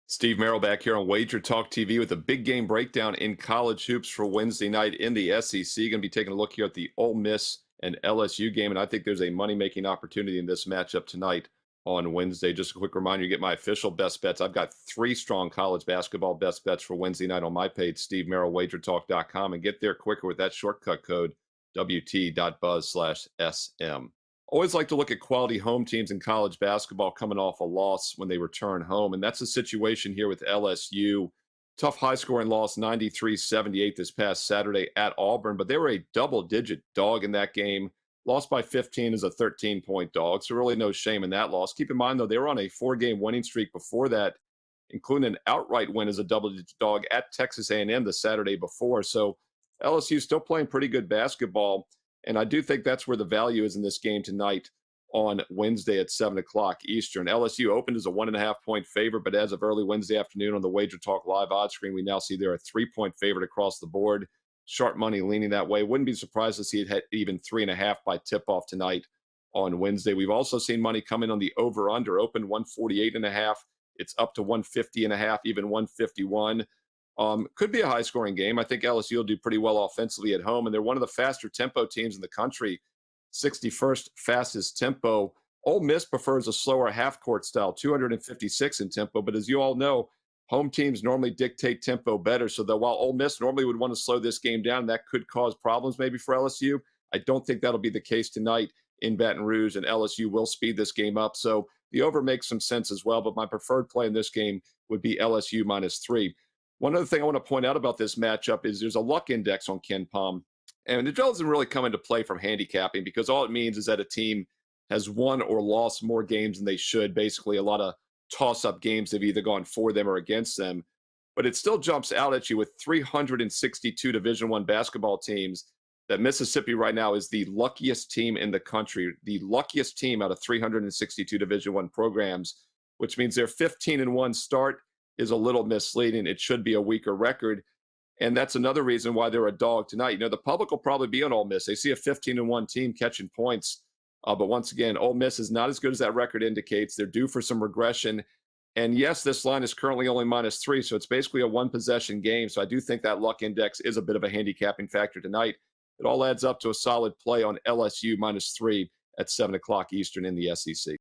Steve Merrill back here on Wager Talk TV with a big game breakdown in college hoops for Wednesday night in the SEC. Going to be taking a look here at the Ole Miss and LSU game, and I think there's a money-making opportunity in this matchup tonight on Wednesday. Just a quick reminder, you get my official best bets. I've got 3 strong college basketball best bets for Wednesday night on my page, stevemerrillwagertalk.com, and get there quicker with that shortcut code, WT.buzz/SM. Always like to look at quality home teams in college basketball coming off a loss when they return home. And that's the situation here with LSU. Tough high scoring loss, 93-78 this past Saturday at Auburn, but they were a double-digit dog in that game. Lost by 15 as a 13-point dog, so really no shame in that loss. Keep in mind, though, they were on a 4-game winning streak before that, including an outright win as a double-digit dog at Texas A&M the Saturday before. So LSU still playing pretty good basketball. And I do think that's where the value is in this game tonight on Wednesday at 7 o'clock Eastern. LSU opened as a 1.5-point favorite, but as of early Wednesday afternoon on the Wager Talk live odds screen, we now see they're a 3-point favorite across the board. Sharp money leaning that way. Wouldn't be surprised to see it hit even 3.5 by tip-off tonight on Wednesday. We've also seen money come in on the over-under, open 148.5. It's up to 150.5, even 151. Could be a high-scoring game. I think LSU will do pretty well offensively at home, and they're one of the faster tempo teams in the country, 61st fastest tempo. Ole Miss prefers a slower half-court style, 256 in tempo, but as you all know, home teams normally dictate tempo better, so that while Ole Miss normally would want to slow this game down, that could cause problems maybe for LSU. I don't think that'll be the case tonight in Baton Rouge, and LSU will speed this game up, so the over makes some sense as well, but my preferred play in this game would be LSU -3. One other thing I want to point out about this matchup is there's a luck index on Ken Palm, and it doesn't really come into play from handicapping because all it means is that a team has won or lost more games than they should. Basically, a lot of toss-up games have either gone for them or against them. But it still jumps out at you with 362 Division I basketball teams that Mississippi right now is the luckiest team in the country, the luckiest team out of 362 Division I programs, which means their 15-1 start is a little misleading. It should be a weaker record. And that's another reason why they're a dog tonight. You know, the public will probably be on Ole Miss. They see a 15-1 team catching points. But once again, Ole Miss is not as good as that record indicates. They're due for some regression. And yes, this line is currently only -3, so it's basically a one-possession game. So I do think that luck index is a bit of a handicapping factor tonight. It all adds up to a solid play on LSU -3 at 7 o'clock Eastern in the SEC.